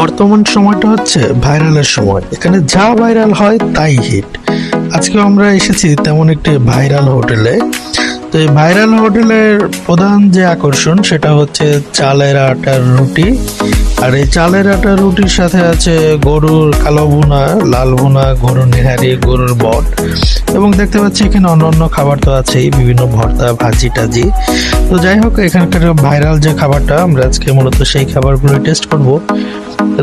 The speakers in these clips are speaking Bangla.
বর্তমান সময়টা হচ্ছে ভাইরালের সময়। এখানে যা ভাইরাল হয় তাই হিট। আজকে আমরা এসেছি তেমন একটি ভাইরাল হোটেলে। তো এই ভাইরাল হোটেলের প্রধান যে আকর্ষণ সেটা হচ্ছে চালের আটার রুটি। আর এই চালের আটার রুটির সাথে আছে গরুর কালো ভুনা, লাল ভুনা, গরুর নেহারি, গরুর বট, এবং দেখতে পাচ্ছি এখানে অন্যান্য খাবার তো আছেই, বিভিন্ন ভর্তা, ভাজি টাজি। তো যাই হোক, এখানকার ভাইরাল যে খাবারটা, আমরা আজকে মূলত সেই খাবারগুলো টেস্ট করব।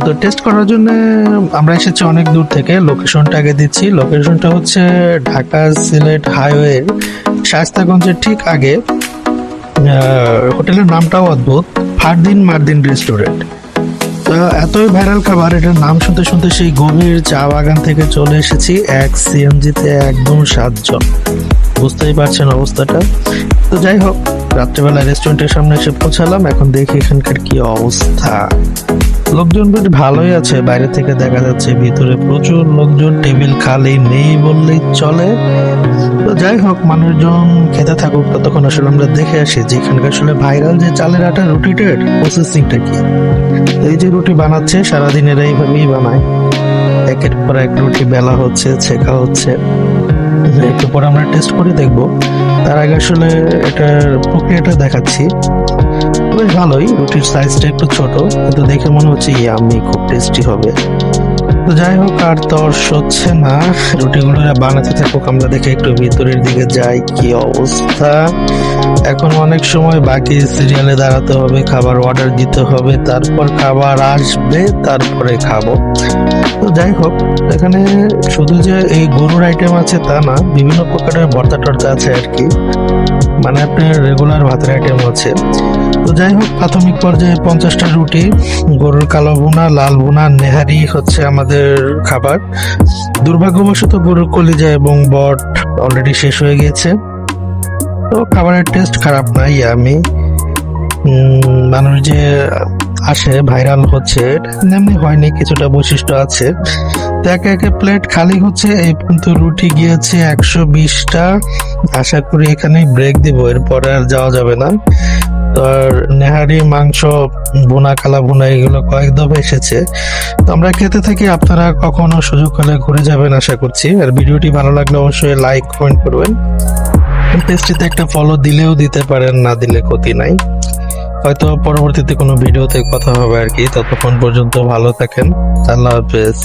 তো টেস্ট করার জন্য আমরা এসেছি অনেক দূর থেকে। লোকেশনটা আগে দিচ্ছি। লোকেশনটা হচ্ছে ঢাকা সিলেট হাইওয়ের শায়েস্তাগঞ্জের ঠিক আগে। হোটেলের নামটাও অদ্ভুত, ফারদিন মারদিন রেস্টুরেন্ট। তো এতই ভাইরাল খাবার, এটার নাম শুনতে শুনতে সেই গভীর চা বাগান থেকে চলে এসেছি এক সিএনজিতে, একদম 7 জন। বুঝতেই পারছেন অবস্থাটা। তো যাই হোক, রাত্রেবেলা রেস্টুরেন্টের সামনে এসে পৌঁছালাম। এখন দেখি এখানকার কি অবস্থা। লোকজন বেশ ভালোই আছে, বাইরে থেকে দেখা যাচ্ছে। ভিতরে প্রচুর লোকজন, টেবিল খালি নেই বললেই চলে। তো যাই হোক, মানুষজন খেতে থাকুক, ততক্ষণ আসলে আমরা দেখে আসি যে এখানকার আসলে ভাইরাল যে চালের আটা রুটিটার প্রসেসিংটা কি। এই যে রুটি বানাচ্ছে, সারাদিন এরা এইভাবেই বানায়। একের পর এক রুটি বেলা হচ্ছে, ছেঁকা হচ্ছে। একটু পরে আমরা টেস্ট করে দেখবো। তার আগে আসলে এটার প্রক্রিয়াটা দেখাচ্ছি। বেশ ভালোই, রুটির সাইজটা একটু ছোট, কিন্তু দেখে মনে হচ্ছে ইয়ামি, খুব টেস্টি হবে। তো যাই হোক, আর তর্স হচ্ছে না, রুটিগুলো বানাতে থাকুক, আমরা দেখে একটু ভিতরের দিকে যাই কি অবস্থা। এখন অনেক সময় বাকি সিরিয়ালে দাঁড়াতে হবে, খাবার অর্ডার দিতে হবে, তারপর খাবার আসবে, তারপরে খাবো। তো যাই হোক, এখানে শুধু যে এই গরুর আইটেম আছে তা না, বিভিন্ন প্রকারের ভর্তা টর্তা আছে আর কি, মানে আপনার রেগুলার ভাতের আইটেম আছে। তো যাই হোক, প্রাথমিক পর্যায়ে 50টা রুটি, গরুর কালো ভুনা, লাল ভুনা, নেহারি হচ্ছে আমাদের খাবার। দুর্ভাগ্যবশত গরুর কলিজা এবং বট অলরেডি শেষ হয়ে গিয়েছে। তো খাবারের টেস্ট খারাপ নাই। আমি মানুষ যে আসে, ভাইরাল হচ্ছে, এমনি হয়নি, কিছুটা বৈশিষ্ট্য আছে। তো একে একে প্লেট খালি হচ্ছে। এই পর্যন্ত রুটি গিয়েছে 120টা। আশা করি এখানেই ব্রেক দিব, এরপর আর যাওয়া যাবে না। তো আর নেহারি, মাংস, ভুনা, কালা ভুনা এগুলো কয়েক দফা এসেছে। তো আমরা খেতে থাকি, আপনারা কখনো সুযোগ হলে ঘুরে যাবেন আশা করছি। আর ভিডিওটি ভালো লাগলে অবশ্যই লাইক কমেন্ট করবেন। পেজটিতে একটা ফলো দিলেও দিতে পারেন, না দিলে ক্ষতি নাই। হয়তো পরবর্তীতে কোনো ভিডিওতে কথা হবে আর কি। ততক্ষণ পর্যন্ত ভালো থাকেন। আল্লাহ হাফেজ।